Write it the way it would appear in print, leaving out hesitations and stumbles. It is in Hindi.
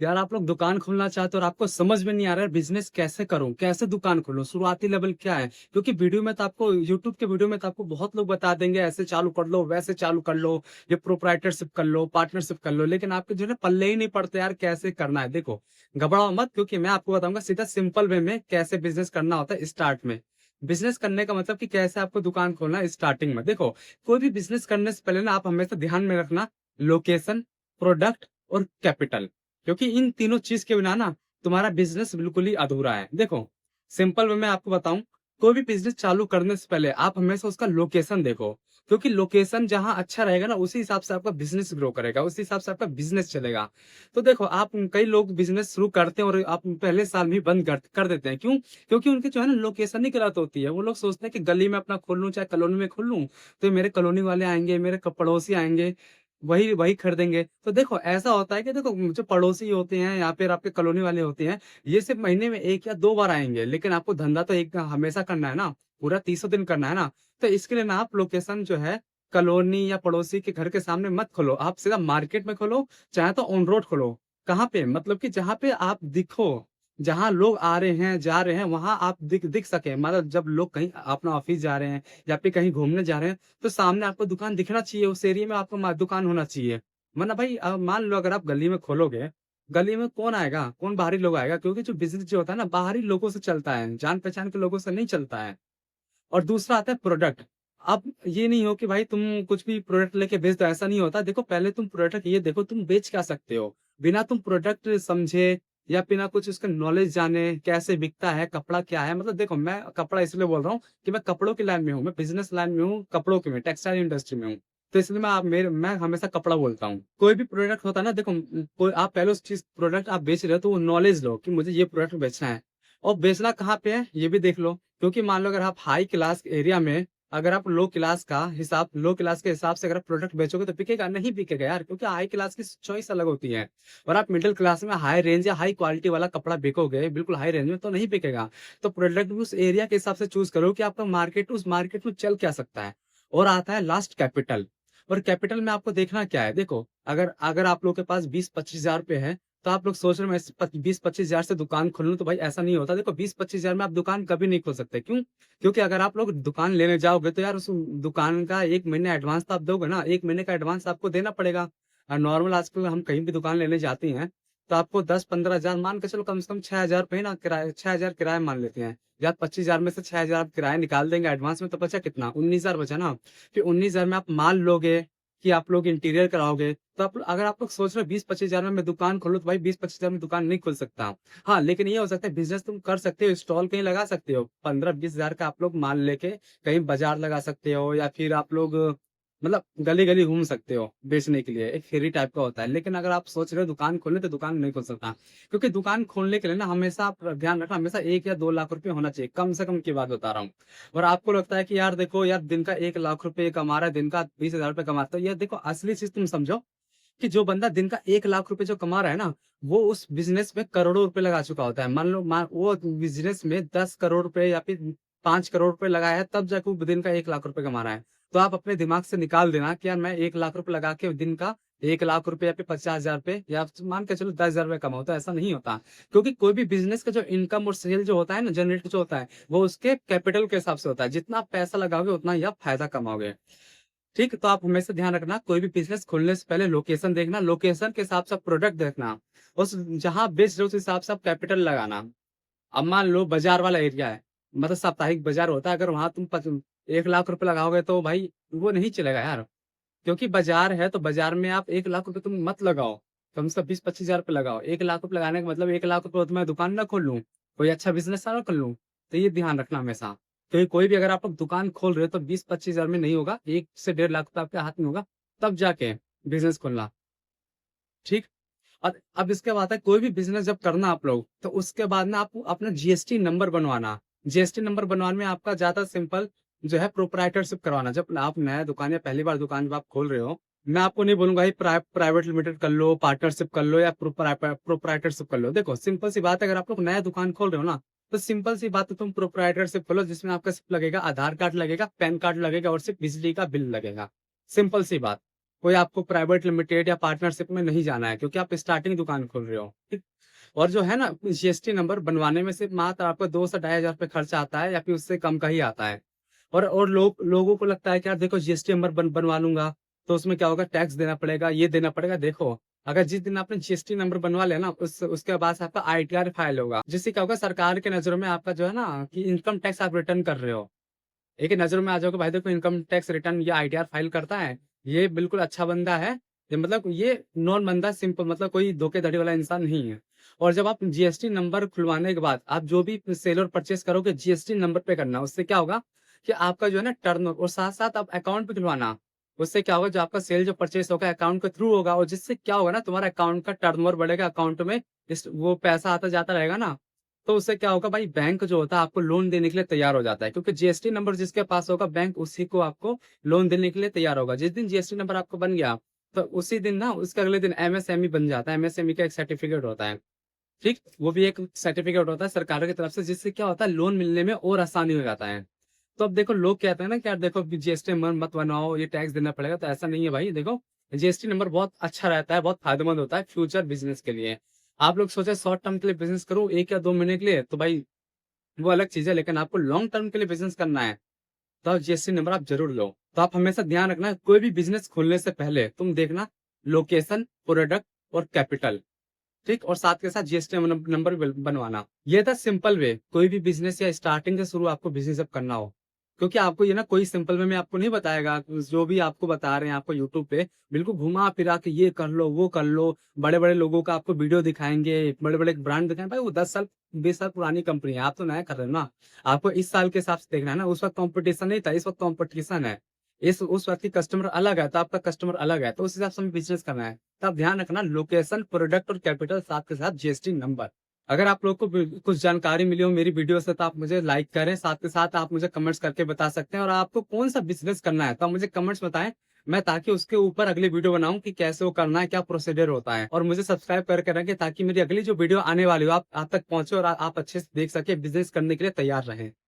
यार आप लोग दुकान खोलना चाहते हो और आपको समझ में नहीं आ रहा है बिजनेस कैसे करूं, कैसे दुकान खोलूं, शुरुआती लेवल क्या है। क्योंकि वीडियो में तो आपको, यूट्यूब के वीडियो में तो आपको बहुत लोग बता देंगे ऐसे चालू कर लो, वैसे चालू कर लो, ये प्रोप्राइटरशिप कर लो, पार्टनरशिप कर लो, लेकिन आपके जो है ना पल्ले ही नहीं पड़ते यार कैसे करना है। देखो, घबराओ मत, क्योंकि मैं आपको बताऊंगा सीधा सिंपल वे में कैसे बिजनेस करना होता है स्टार्ट में। बिजनेस करने का मतलब कि कैसे आपको दुकान खोलना है स्टार्टिंग में। देखो, कोई भी बिजनेस करने से पहले ना आप हमेशा ध्यान में रखना लोकेशन, प्रोडक्ट और कैपिटल। क्योंकि इन तीनों चीज के बिना ना तुम्हारा बिजनेस बिल्कुल ही अधूरा है। देखो, सिंपल वे में आपको बताऊं, कोई भी बिजनेस चालू करने से पहले आप हमेशा उसका लोकेशन देखो। क्योंकि लोकेशन जहां अच्छा रहेगा ना, उसी हिसाब से आपका बिजनेस ग्रो करेगा, उसी हिसाब से आपका बिजनेस चलेगा। तो देखो, आप कई लोग बिजनेस शुरू करते हैं और आप पहले साल में ही बंद कर देते हैं। क्यों? क्योंकि उनकी जो है ना लोकेशन ही गलत होती है। वो लोग सोचते हैं कि गली में अपना खोल लूं, चाहे कॉलोनी में खोल लूं, तो मेरे कॉलोनी वाले आएंगे, मेरे पड़ोसी आएंगे, वही वही खरीदेंगे। तो देखो, ऐसा होता है कि देखो, जो पड़ोसी होते हैं या फिर आपके कॉलोनी वाले होते हैं, ये सिर्फ महीने में एक या दो बार आएंगे, लेकिन आपको धंधा तो एक हमेशा करना है ना, पूरा 30 दिन करना है ना। तो इसके लिए ना आप लोकेशन जो है कॉलोनी या पड़ोसी के घर के सामने मत खोलो, आप सीधा मार्केट में खोलो, चाहे तो ऑन रोड खोलो। कहाँ पे? मतलब कि जहाँ पे आप दिखो, जहाँ लोग आ रहे हैं जा रहे हैं, वहां आप दिख दिख सके। मतलब जब लोग कहीं अपना ऑफिस जा रहे हैं या फिर कहीं घूमने जा रहे हैं, तो सामने आपको दुकान दिखना चाहिए, उस एरिया में आपको दुकान होना चाहिए। वरना भाई मान लो अगर आप गली में खोलोगे, गली में कौन आएगा, कौन बाहरी लोग आएगा? क्योंकि जो बिजनेस जो होता है ना, बाहरी लोगों से चलता है, जान पहचान के लोगों से नहीं चलता है। और दूसरा आता है प्रोडक्ट। अब ये नहीं हो कि भाई तुम कुछ भी प्रोडक्ट लेके बेच दो, ऐसा नहीं होता। देखो, पहले तुम प्रोडक्ट ये देखो तुम बेच क्या सकते हो। बिना तुम प्रोडक्ट समझे या बिना कुछ उसका नॉलेज जाने कैसे बिकता है, कपड़ा क्या है। मतलब देखो, मैं कपड़ा इसलिए बोल रहा हूँ कि मैं कपड़ों की लाइन में हूँ, मैं बिजनेस लाइन में हूँ, कपड़ों की में, टेक्सटाइल इंडस्ट्री में हूँ। तो इसलिए मैं हमेशा कपड़ा बोलता हूँ। कोई भी प्रोडक्ट होता है ना, देखो, कोई आप पहले उस चीज प्रोडक्ट आप बेच रहे हो तो वो नॉलेज लो कि मुझे ये प्रोडक्ट बेचना है। और बेचना कहाँ पे है ये भी देख लो। क्योंकि मान लो अगर आप हाई क्लास एरिया में, अगर आप लो क्लास के हिसाब से अगर आप प्रोडक्ट बेचोगे तो बिकेगा नहीं, बिकेगा यार। क्योंकि हाई क्लास की चॉइस अलग होती है। और आप मिडिल क्लास में हाई रेंज या हाई क्वालिटी वाला कपड़ा बेचोगे बिल्कुल हाई रेंज में, तो नहीं बिकेगा। तो प्रोडक्ट भी उस एरिया के हिसाब से चूज करो कि आपका मार्केट, उस मार्केट में चल क्या सकता है। और आता है लास्ट कैपिटल। और कैपिटल में आपको देखना क्या है। देखो, अगर अगर आप लोग के पास 20-25 हजार रुपए है, तो आप लोग सोच रहे हो मैं 20-25 हजार से दुकान खोल लूं, तो भाई ऐसा नहीं होता। देखो, 20-25 हजार में आप दुकान कभी नहीं खोल सकते। क्यों? क्योंकि अगर आप लोग दुकान लेने जाओगे तो यार उस दुकान का 1 महीने एडवांस तो आप दोगे ना, 1 महीने का एडवांस आपको देना पड़ेगा। और नॉर्मल आजकल हम कहीं भी दुकान लेने जाते हैं तो आपको 10-15 हजार मान के चलो, कम से कम 6 हजार रुपये ना किराया, 6 हजार किराया मान लेते हैं। या 25 हजार में से 6 हजार आप किराया निकाल देंगे एडवांस में, तो बचा कितना? 19 हजार बचा ना। फिर 19 हजार में आप माल लोगे कि आप लोग इंटीरियर कराओगे, तो आप अगर आप लोग सोच रहे हो 20-25 हजार में मैं दुकान खोलूं, तो भाई 20-25 हजार में दुकान नहीं खोल सकता। हाँ, लेकिन ये हो सकता है बिजनेस तुम कर सकते हो, स्टॉल कहीं लगा सकते हो, 15-20 हजार का आप लोग माल लेके कहीं बाजार लगा सकते हो, या फिर आप लोग मतलब गली गली घूम सकते हो बेचने के लिए, एक फेरी टाइप का होता है। लेकिन अगर आप सोच रहे हो दुकान खोलने, तो दुकान नहीं खोल सकता। क्योंकि दुकान खोलने के लिए ना हमेशा आप ध्यान रखना, हमेशा 1 या 2 लाख रुपए होना चाहिए, कम से कम की बात बता रहा हूँ। और आपको लगता है कि यार देखो यार, दिन का 1 लाख रुपए कमा रहा है, दिन का 20 हजार रुपए कमाता है, ये देखो असली चीज तुम समझो कि जो बंदा दिन का 1 लाख रुपए जो कमा रहा है ना, वो उस बिजनेस में करोड़ों रुपए लगा चुका होता है। मान वो बिजनेस में 10 करोड़ रुपए या फिर 5 करोड़ रुपए लगाया है, तब जाके वो दिन का 1 लाख रुपए कमा रहा है। तो आप अपने दिमाग से निकाल देना कि यार मैं 1 लाख रुपए लगा के दिन का 1 लाख रुपए या फिर 50 हजार रुपए या मान के चलो 10 हजार रुपए कमाओ, तो ऐसा नहीं होता। क्योंकि कोई भी बिजनेस का जो इनकम और सेल जो होता है ना, जनरेट जो होता है, वो उसके कैपिटल के हिसाब से होता है। जितना आप पैसा लगाओगे उतना ही आप फायदा कमाओगे। ठीक, तो आप हमेशा ध्यान रखना, कोई भी बिजनेस खोलने से पहले लोकेशन देखना, लोकेशन के हिसाब से प्रोडक्ट देखना, उस जहां बेच रहे हो उस हिसाब से आप कैपिटल लगाना। अब मान लो बाजार वाला एरिया है, मतलब साप्ताहिक बाजार होता है, अगर वहां तुम 1 लाख रुपए लगाओगे तो भाई वो नहीं चलेगा यार। क्योंकि बाजार है तो बाजार में आप 1 लाख रुपए तुम मत लगाओ, कम से कम 20-25 हजार रुपए लगाओ। 1 लाख रुपए लगाने का मतलब 1 लाख रुपए तो मैं दुकान ना खोल लूँ, कोई अच्छा बिजनेस ना कर लूँ। तो ये ध्यान रखना हमेशा। क्योंकि कोई भी अगर आप लोग दुकान खोल रहे हो तो 20-25 हजार में नहीं होगा, 1 से 1.5 लाख रुपए आपके हाथ में होगा, तब जाके बिजनेस खोलना। ठीक। और अब इसके बाद है, कोई भी बिजनेस जब करना आप लोग, तो उसके बाद ना आपको अपना जीएसटी नंबर बनवाना। जीएसटी नंबर बनवाने में आपका ज्यादा सिंपल जो है प्रोप्राइटरशिप करवाना। जब आप नया दुकान या पहली बार दुकान जब आप खोल रहे हो, मैं आपको नहीं बोलूंगा ही प्राइवेट लिमिटेड कर लो, पार्टनरशिप कर लो या प्रोप्राइटरशिप कर लो। देखो, सिंपल सी बात है, अगर आप लोग नया दुकान खोल रहे हो ना, तो सिंपल सी बात है, तुम प्रोप्राइटरशिप खोलो, जिसमें आपका सिर्फ लगेगा आधार कार्ड लगेगा, पैन कार्ड लगेगा और सिर्फ बिजली का बिल लगेगा। सिंपल सी बात। कोई आपको प्राइवेट लिमिटेड या पार्टनरशिप में नहीं जाना है, क्योंकि आप स्टार्टिंग दुकान खोल रहे हो, ठीक? और जो है ना, जीएसटी नंबर बनवाने में सिर्फ मात्र आपको 2 से 2,500 खर्चा आता है, या फिर उससे कम का ही आता है। और लोगों को लगता है कि यार देखो, जीएसटी नंबर बनवा लूंगा तो उसमें क्या होगा, टैक्स देना पड़ेगा, ये देना पड़ेगा। देखो, अगर जिस दिन आपने जीएसटी नंबर बनवा लिया ना, उसके बाद से आपका आईटीआर फाइल होगा, जिससे क्या होगा, सरकार के नजरों में आपका जो है ना, कि इनकम टैक्स आप रिटर्न कर रहे हो, एक नज़रों में आ जाओगे, भाई देखो इनकम टैक्स रिटर्न ये आईटीआर फाइल करता है, ये बिल्कुल अच्छा बंदा है, ये मतलब ये नॉन बंदा, सिंपल, मतलब कोई धोखेधड़ी वाला इंसान नहीं है। और जब आप जीएसटी नंबर खुलवाने के बाद आप जो भी सेल और परचेज करोगे, जीएसटी नंबर पे करना, उससे क्या होगा कि आपका जो है ना टर्न, और साथ साथ आप अकाउंट भी खुलवाना, उससे क्या होगा, जो आपका सेल जो परचेज होगा अकाउंट के थ्रू होगा, और जिससे क्या होगा ना, तुम्हारा अकाउंट का टर्नओवर बढ़ेगा, अकाउंट में वो पैसा आता जाता रहेगा ना, तो उससे क्या होगा भाई, बैंक जो होता है आपको लोन देने के लिए तैयार हो जाता है, क्योंकि जीएसटी नंबर जिसके पास होगा, बैंक उसी को आपको लोन देने के लिए तैयार होगा। जिस दिन जीएसटी नंबर आपको बन गया, तो उसी दिन ना, उसके अगले दिन एमएसएमई बन जाता है। एमएसएमई का एक सर्टिफिकेट होता है, ठीक? वो भी एक सर्टिफिकेट होता है सरकार की तरफ से, जिससे क्या होता है, लोन मिलने में और आसानी हो जाता है। तो अब देखो, लोग कहते हैं ना कि यार देखो, जीएसटी नंबर मत बनाओ, ये टैक्स देना पड़ेगा, तो ऐसा नहीं है भाई। देखो, जीएसटी नंबर बहुत अच्छा रहता है, बहुत फायदेमंद होता है फ्यूचर बिजनेस के लिए। आप लोग सोचे शॉर्ट टर्म के लिए बिजनेस करो, 1 या 2 महीने के लिए, तो भाई वो अलग चीज़ है, लेकिन आपको लॉन्ग टर्म के लिए बिज़नेस करना है, तो जीएसटी नंबर आप ज़रूर लो। तो आप हमेशा ध्यान रखना, कोई भी बिज़नेस खोलने से पहले तुम देखना लोकेशन, प्रोडक्ट और कैपिटल, ठीक? और साथ के साथ जीएसटी नंबर भी बनवाना। ये था सिंपल वे, कोई भी बिज़नेस या स्टार्टिंग से शुरू आपको बिज़नेस जब करना हो। क्योंकि आपको ये ना, कोई सिंपल वे में आपको नहीं बताएगा, जो भी आपको बता रहे हैं आपको यूट्यूब पे, बिल्कुल घुमा-फिरा के ये कर लो, वो कर लो, बड़े-बड़े लोगों का आपको वीडियो दिखाएँगे, बड़े-बड़े ब्रांड दिखाएँ, भाई वो 10 साल, 20 साल पुरानी कंपनी है, आप तो नया कर रहे हो ना। आपको इस साल के हिसाब से देखना है ना, उस वक़्त कॉम्पिटिशन नहीं था, इस वक़्त कॉम्पिटिशन है। इस उस वक़्त की कस्टमर अलग है, तो आपका कस्टमर अलग है, तो उस हिसाब से हमें बिज़नेस करना है। तो आप ध्यान रखना, लोकेशन, प्रोडक्ट और कैपिटल, साथ के साथ जीएसटी नंबर। अगर आप लोग को कुछ जानकारी मिली हो मेरी वीडियो से, तो आप मुझे लाइक करें, साथ के साथ आप मुझे कमेंट्स करके बता सकते हैं, और आपको कौन सा बिजनेस करना है तो आप मुझे कमेंट्स बताएं, मैं ताकि उसके ऊपर अगली वीडियो बनाऊं कि कैसे वो करना है, क्या प्रोसीजर होता है, और मुझे सब्सक्राइब करके रखें, ताकि मेरी अगली जो वीडियो आने वाली हो आप तक पहुंचे, और आप अच्छे से देख सके, बिजनेस करने के लिए तैयार रहें।